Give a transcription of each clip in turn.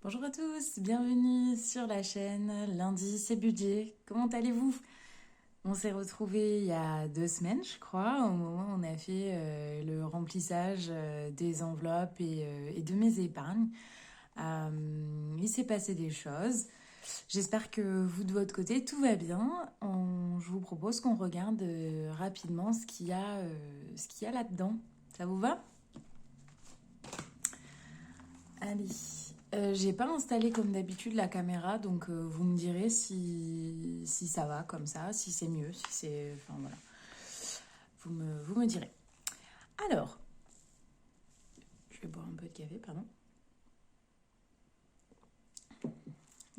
Bonjour à tous, bienvenue sur la chaîne. Lundi, c'est budget. Comment allez-vous? On s'est retrouvés il y a 2 semaines, je crois, au moment où on a fait le remplissage des enveloppes et de mes épargnes. Il s'est passé des choses. J'espère que vous, de votre côté, tout va bien. Je vous propose qu'on regarde rapidement ce qu'il y a là-dedans. Ça vous va? Allez. J'ai pas installé comme d'habitude la caméra, donc vous me direz si ça va comme ça, si c'est mieux, si c'est... Enfin voilà, vous me direz. Alors, je vais boire un peu de café, pardon.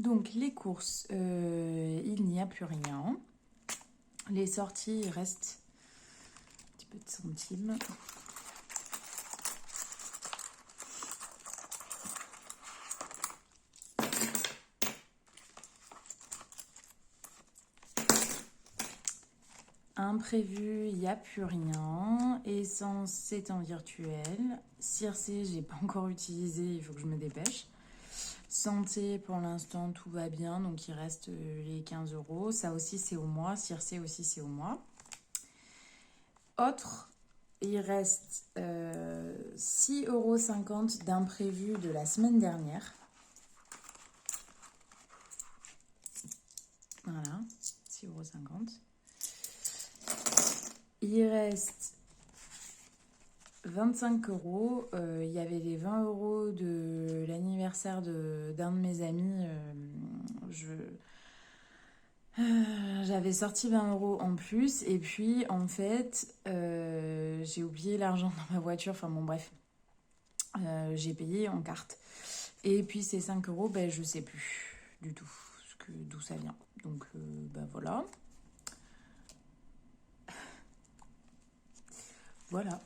Donc les courses, il n'y a plus rien. Les sorties, il reste un petit peu de centimes. Imprévu, il n'y a plus rien. Essence, c'est en virtuel. Circé, j'ai pas encore utilisé, il faut que je me dépêche. Santé, pour l'instant, tout va bien, donc il reste les 15 euros. Ça aussi, c'est au mois. Circé aussi, c'est au mois. Autre, il reste 6,50 € d'imprévu de la semaine dernière. Voilà, 6,50 €. Il reste 25 euros. Il y avait les 20 euros de l'anniversaire d'un de mes amis. J'avais sorti 20 euros en plus. Et puis, en fait, j'ai oublié l'argent dans ma voiture. Enfin, bon, bref. J'ai payé en carte. Et puis, ces 5 euros, ben, je sais plus du tout d'où ça vient. Donc, ben voilà. Voilà.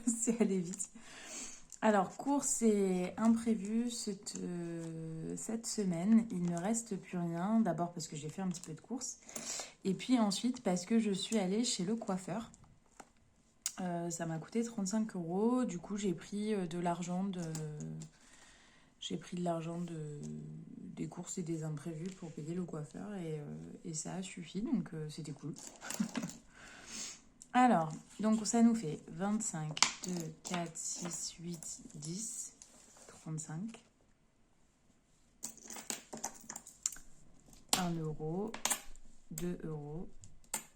C'est allé vite. Alors, course et imprévu cette semaine, il ne reste plus rien. D'abord parce que j'ai fait un petit peu de course. Et puis ensuite parce que je suis allée chez le coiffeur. Ça m'a coûté 35 euros. Du coup, j'ai pris de l'argent des courses et des imprévus pour payer le coiffeur. Et ça a suffi, donc c'était cool. Alors, donc ça nous fait 25, 2, 4, 6, 8, 10, 35. 1 euro, 2 euros.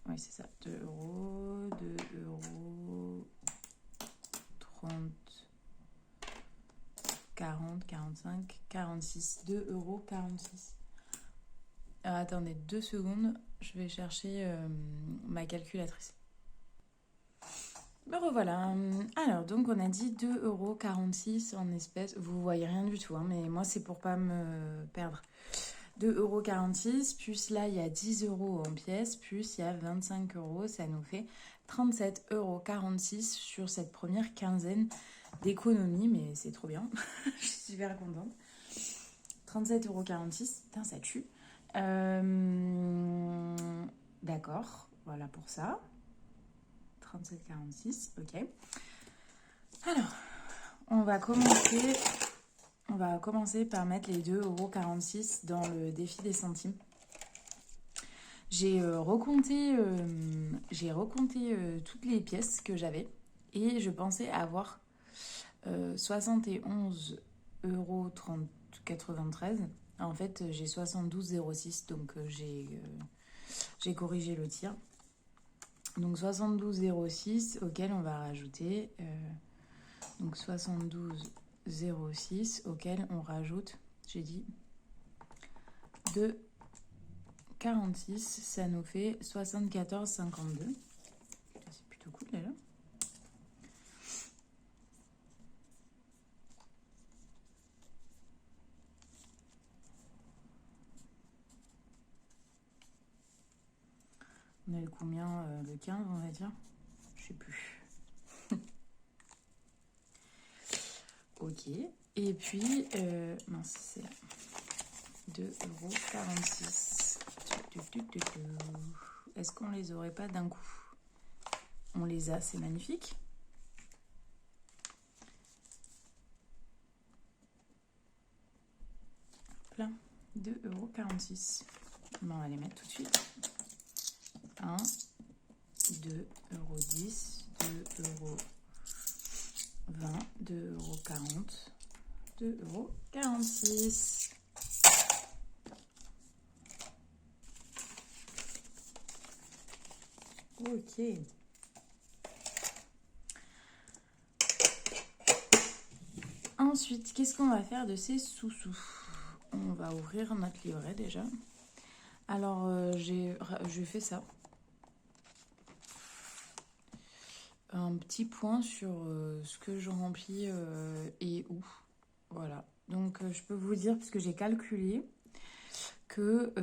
Oui, c'est ça. 2 euros, 2 euros, 30, 40, 45, 46. 2 euros 46. Alors, attendez 2 secondes. Je vais chercher ma calculatrice. Me revoilà. Alors, donc, on a dit 2 euros 46 en espèces. Vous voyez rien du tout, hein, mais moi, c'est pour pas me perdre. 2,46 €, plus là il y a 10 euros en pièces, plus il y a 25 euros, ça nous fait 37,46 € sur cette première quinzaine d'économie, mais c'est trop bien, je suis super contente. 37,46 €, putain ça tue. D'accord, voilà pour ça. 37,46, ok. Alors, on va commencer par mettre les 2,46 € dans le défi des centimes. J'ai recompté toutes les pièces que j'avais et je pensais avoir 71,93 €. En fait, j'ai 72,06 €, donc j'ai corrigé le tir. Donc 72,06 € auquel on va rajouter... donc 72,06 € auquel on rajoute, j'ai dit, 2,46, ça nous fait 74,52. C'est plutôt cool là. On a eu combien le 15, on va dire? Je sais plus. Ok. Et puis, mince, c'est là. 2,46 €. Est-ce qu'on les aurait pas d'un coup? On les a, c'est magnifique. là, 2,46 €. Bon, on va les mettre tout de suite. 1, 2,10 €, 2,20 €, 2,40 €, 2,46 €. Ok. Ensuite, qu'est-ce qu'on va faire de ces sous-sous? On va ouvrir notre livret déjà. Alors, j'ai fait ça. Un petit point sur ce que je remplis et où. Voilà. Donc, je peux vous dire, puisque j'ai calculé, que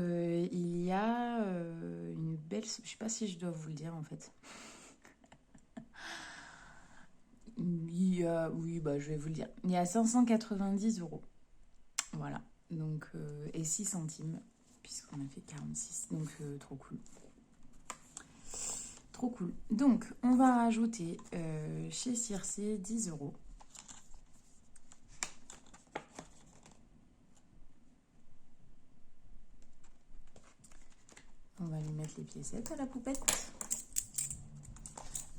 il y a une belle... Je sais pas si je dois vous le dire, en fait. Oui, bah, je vais vous le dire. Il y a 590 €. Voilà. Donc, et 6 centimes, puisqu'on a fait 46. Donc, trop cool. Trop cool. Donc, on va rajouter chez Circe 10 €. On va lui mettre les piécettes à la poupette.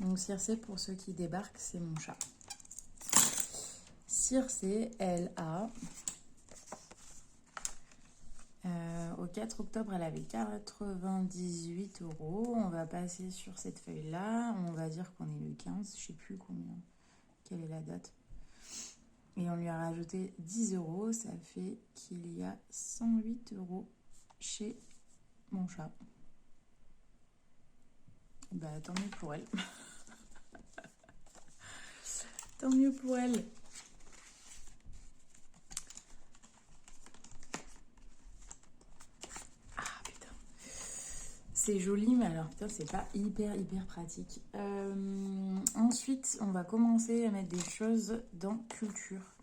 Donc, Circe, pour ceux qui débarquent, c'est mon chat. Circe, elle a... au 4 octobre, elle avait 98 €. On va passer sur cette feuille-là. On va dire qu'on est le 15. Je sais plus combien. Quelle est la date? Et on lui a rajouté 10 €. Ça fait qu'il y a 108 € chez mon chat. Bah, tant mieux pour elle. Tant mieux pour elle. Ah, putain. C'est joli, mais alors, putain, c'est pas hyper pratique. Ensuite, on va commencer à mettre des choses dans culture.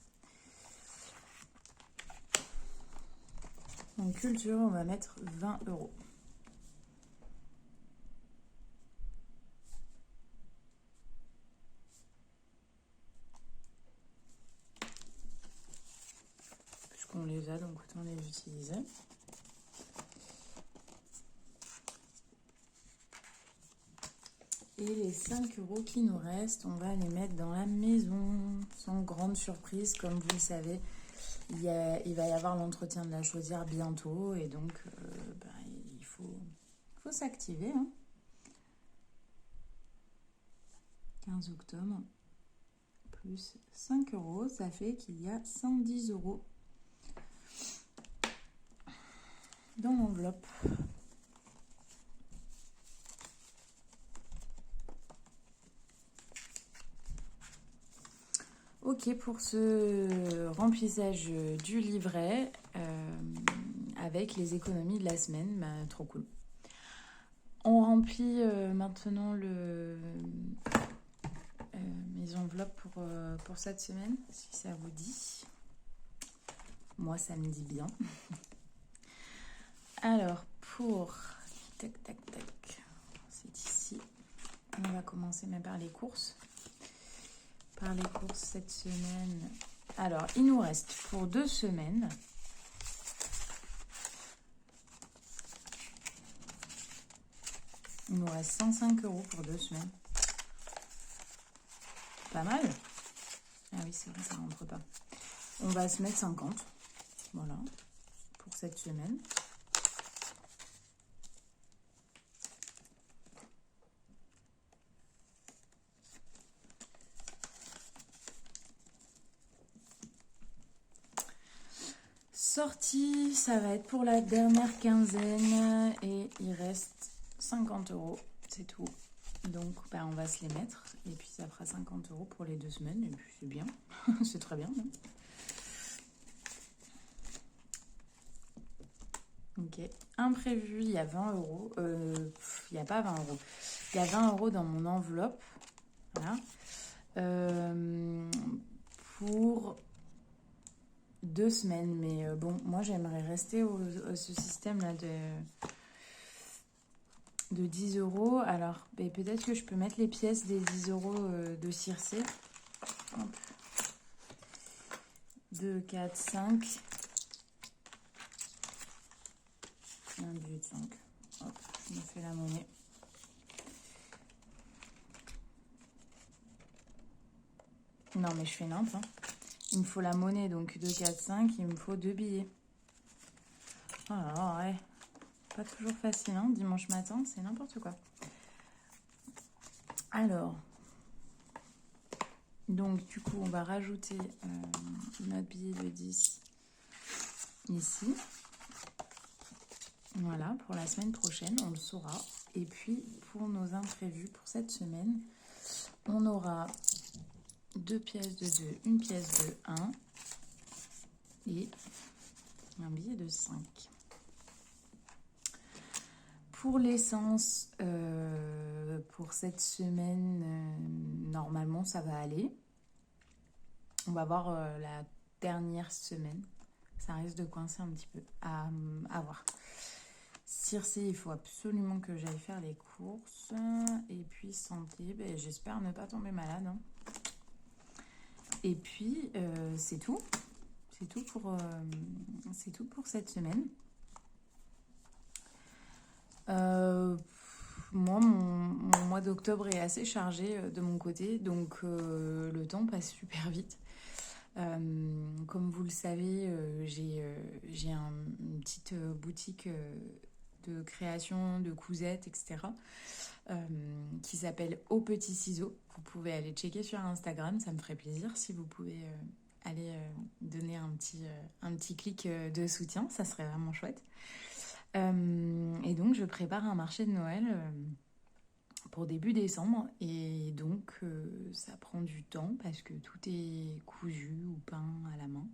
Donc, culture, on va mettre 20 €. Puisqu'on les a, donc autant les utiliser. Et les 5 € qui nous restent, on va les mettre dans la maison. Sans grande surprise, comme vous le savez, il va y avoir l'entretien de la chaudière bientôt. Et donc, il faut s'activer. Hein. 15 octobre, plus 5 €, ça fait qu'il y a 110 € dans l'enveloppe. Ok, pour ce remplissage du livret avec les économies de la semaine, bah, trop cool. On remplit maintenant mes enveloppes pour cette semaine, si ça vous dit. Moi, ça me dit bien. Alors, pour... Tac, c'est ici. On va commencer même par les courses. Par les courses cette semaine. Alors, il nous reste pour 2 semaines. Il nous reste 105 € pour 2 semaines. Pas mal. Ah oui, c'est vrai, ça rentre pas. On va se mettre 50. Voilà. Pour cette semaine. Sortie, ça va être pour la dernière quinzaine et il reste 50 €, c'est tout. Donc on va se les mettre et puis ça fera 50 € pour les 2 semaines et puis c'est bien, c'est très bien. Ok, imprévu, il y a 20 €, il n'y a pas 20 €, il y a 20 € dans mon enveloppe, voilà, pour 2 semaines, mais bon, moi j'aimerais rester ce système là de 10 €. Alors peut-être que je peux mettre les pièces des 10 € de Circe. Hop. 2, 4, 5. Lundi 5. Hop, je me fais la monnaie. Non, mais je fais nimp. Hein. Il me faut la monnaie, donc 2, 4, 5. Il me faut 2 billets. Oh là là, ouais. Pas toujours facile, hein. Dimanche matin, c'est n'importe quoi. Alors, donc du coup, on va rajouter notre billet de 10 ici. Voilà, pour la semaine prochaine, on le saura. Et puis, pour nos imprévus pour cette semaine, on aura 2 pièces de 2, une pièce de 1 et un billet de 5. Pour l'essence, pour cette semaine, normalement, ça va aller. On va voir la dernière semaine. Ça risque de coincer un petit peu à voir. Circé, il faut absolument que j'aille faire les courses. Et puis santé, ben, j'espère ne pas tomber malade. Hein. Et puis, c'est tout. C'est tout pour cette semaine. Moi, mon mois d'octobre est assez chargé de mon côté, donc le temps passe super vite. Comme vous le savez, j'ai une petite boutique de création de cousettes, etc. Qui s'appelle Au Petit Ciseau. Vous pouvez aller checker sur Instagram, ça me ferait plaisir si vous pouvez aller donner un petit clic de soutien, ça serait vraiment chouette. Et donc je prépare un marché de Noël pour début décembre et donc ça prend du temps parce que tout est cousu ou peint à la main.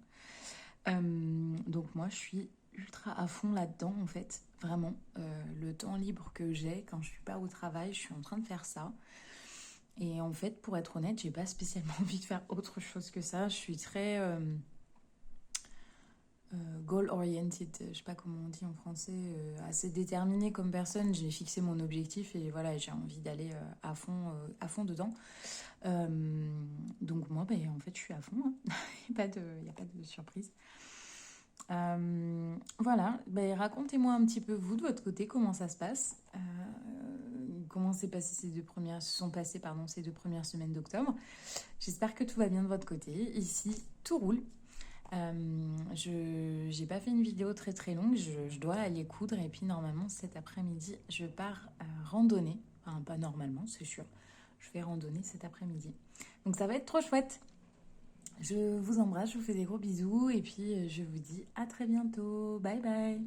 Donc moi je suis ultra à fond là-dedans en fait, vraiment. Le temps libre que j'ai quand je suis pas au travail, je suis en train de faire ça. Et en fait, pour être honnête, j'ai pas spécialement envie de faire autre chose que ça. Je suis très goal-oriented, je sais pas comment on dit en français, assez déterminée comme personne. J'ai fixé mon objectif et voilà, j'ai envie d'aller à fond dedans. Donc moi, en fait, je suis à fond. Hein. Il n'y a pas de surprise. Voilà, racontez-moi un petit peu vous de votre côté comment ça se passe, comment se sont passées ces 2 premières semaines d'octobre. J'espère que tout va bien de votre côté. Ici, tout roule. Je n'ai pas fait une vidéo très très longue, je dois aller coudre et puis normalement cet après-midi je pars randonner, enfin pas normalement c'est sûr, je vais randonner cet après-midi. Donc ça va être trop chouette. Je vous embrasse, je vous fais des gros bisous et puis je vous dis à très bientôt. Bye bye.